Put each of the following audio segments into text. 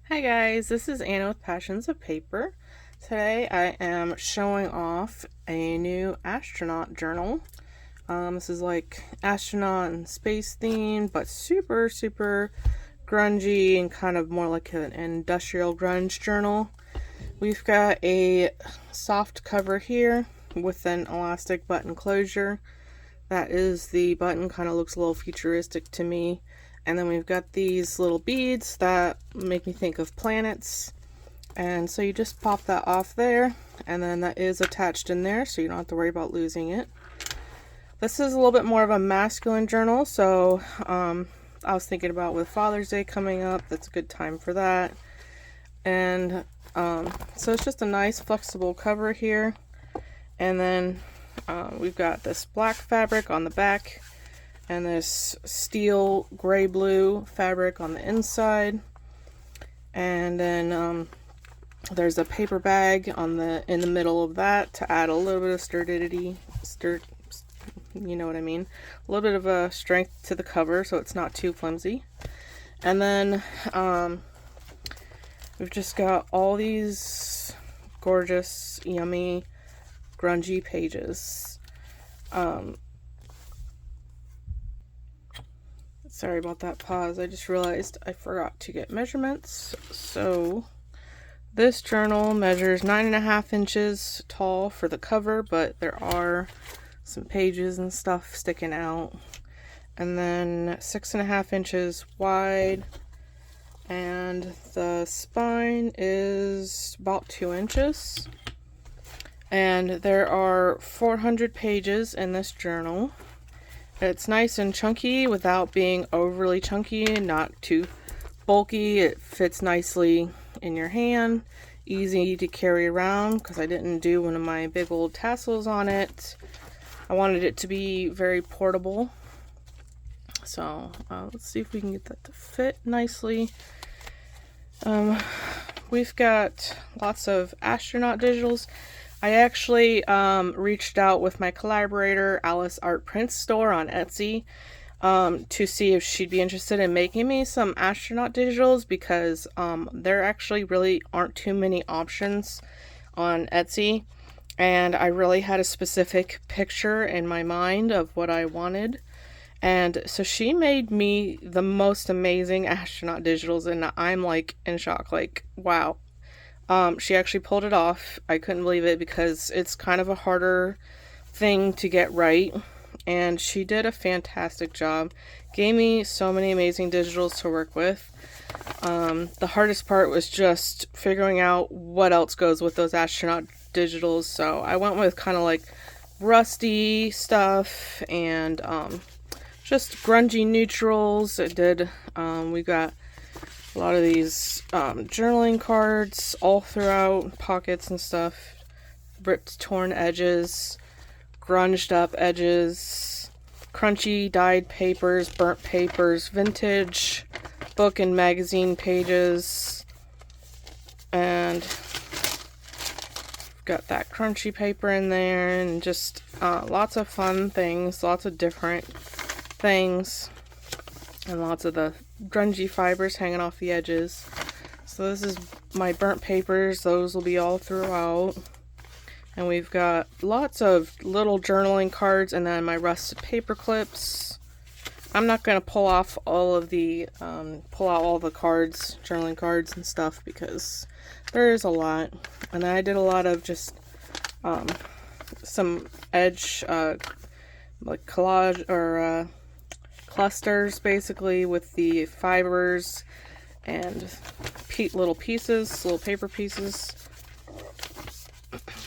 Hi guys, this is Anna with Passions of Paper. Today I am showing off a new astronaut journal. This is like astronaut and space themed, but super grungy and kind of more like an industrial grunge journal. We've got a soft cover here with an elastic button closure. That is the button, kind of looks a little futuristic to me. And then we've got these little beads that make me think of planets. And so you just pop that off there, and then that is attached in there, so you don't have to worry about losing it. This is a little bit more of a masculine journal, so I was thinking about with Father's Day coming up, that's a good time for that. And so it's just a nice flexible cover here. And then we've got this black fabric on the back and this steel gray blue fabric on the inside, and then there's a paper bag in the middle of that to add a little bit of sturdity, you know what I mean, a little bit of a strength to the cover so it's not too flimsy. And then we've just got all these gorgeous, yummy, grungy pages. Sorry about that pause. I just realized I forgot to get measurements. So this journal measures 9.5 inches tall for the cover, but there are some pages and stuff sticking out. And then 6.5 inches wide, and the spine is about 2 inches. And there are 400 pages in this journal. It's nice and chunky without being overly chunky and not too bulky. It fits nicely in your hand, easy to carry around because I didn't do one of my big old tassels on it. I wanted it to be very portable. So let's see if we can get that to fit nicely. We've got lots of astronaut digitals. I actually reached out with my collaborator, AliceArtPrintsStore on Etsy, to see if she'd be interested in making me some astronaut digitals, because there actually really aren't too many options on Etsy, and I really had a specific picture in my mind of what I wanted. And so she made me the most amazing astronaut digitals, and I'm like in shock, like, wow. She actually pulled it off. I couldn't believe it because it's kind of a harder thing to get right. And she did a fantastic job. Gave me so many amazing digitals to work with. The hardest part was just figuring out what else goes with those astronaut digitals. So I went with kind of like rusty stuff and just grungy neutrals. It did. We got a lot of these journaling cards all throughout, pockets and stuff, ripped, torn edges, grunged up edges, crunchy dyed papers, burnt papers, vintage book and magazine pages, and got that crunchy paper in there, and just lots of fun things, lots of different things, and lots of the grungy fibers hanging off the edges. So this is my burnt papers. Those will be all throughout. And we've got lots of little journaling cards, and then my rusted paper clips. I'm not going to pull off all of the, pull out all the cards, journaling cards and stuff, because there is a lot. And then I did a lot of just some edge, like collage, or clusters basically, with the fibers and little pieces, little paper pieces.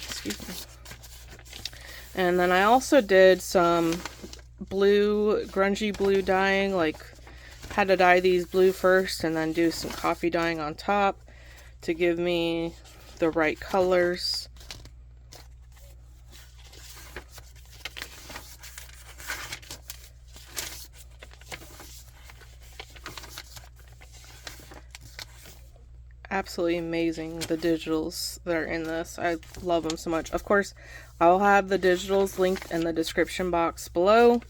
Excuse me. And then I also did some blue, grungy blue dyeing, like had to dye these blue first and then do some coffee dyeing on top to give me the right colors. Absolutely amazing, the digitals that are in this. I love them so much. Of course, I'll have the digitals linked in the description box below,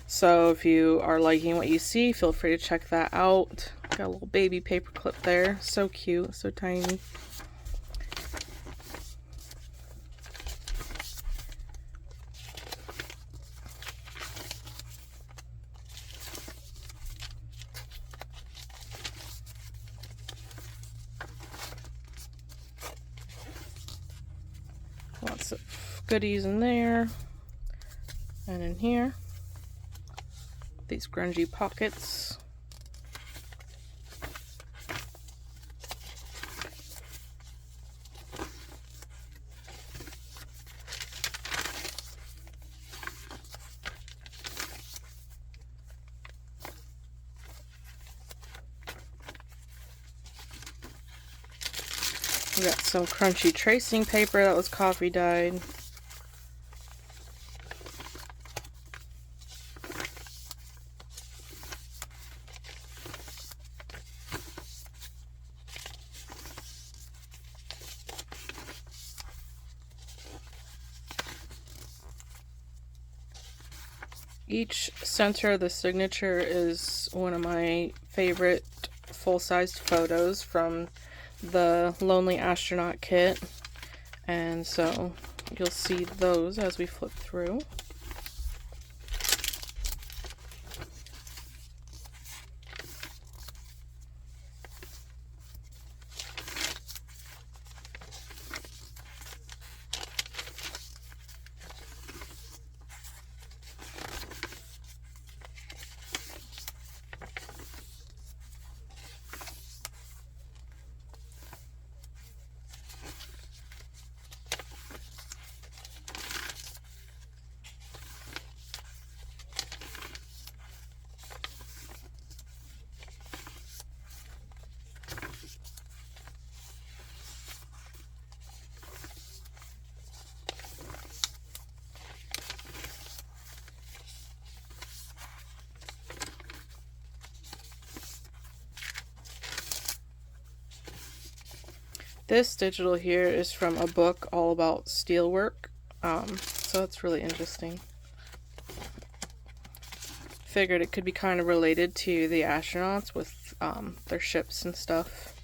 so if you are liking what you see, feel free to check that out. Got a little baby paper clip there. So cute, so tiny. Lots of goodies in there. And in here, these grungy pockets. We got some crunchy tracing paper that was coffee dyed. Each center of the signature is one of my favorite full-sized photos from the Lonely Astronaut kit, and so you'll see those as we flip through. This digital here is from a book all about steelwork, so it's really interesting. Figured it could be kind of related to the astronauts with their ships and stuff.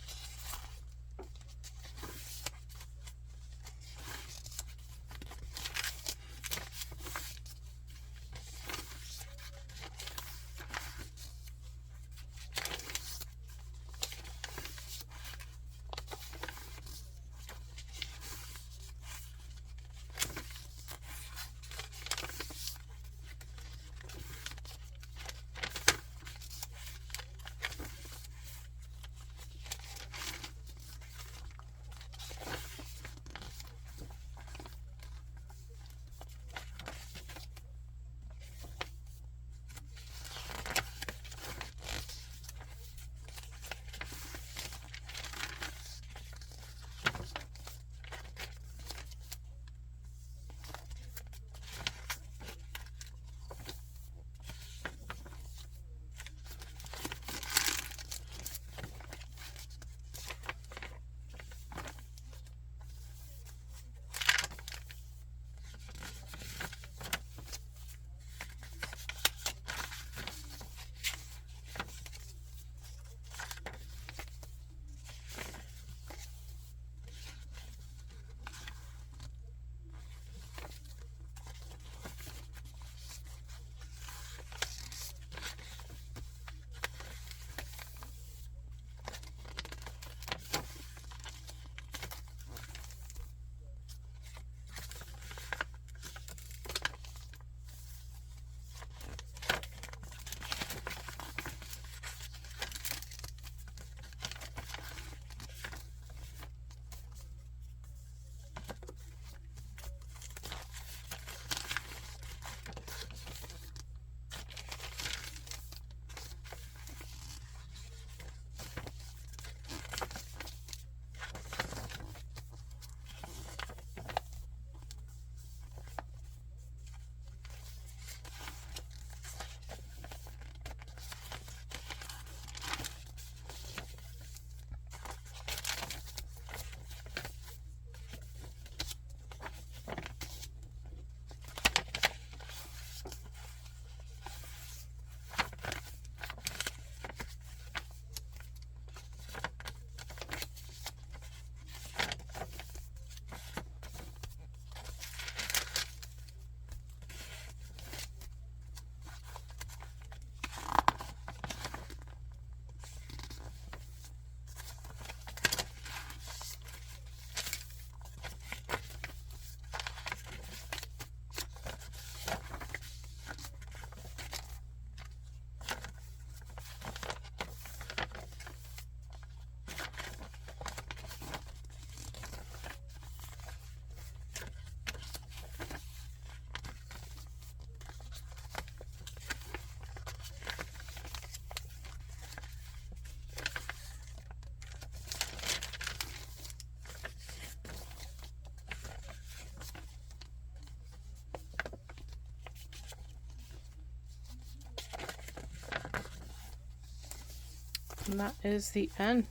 And that is the end.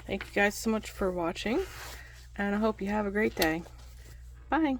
Thank you guys so much for watching, and I hope you have a great day. Bye.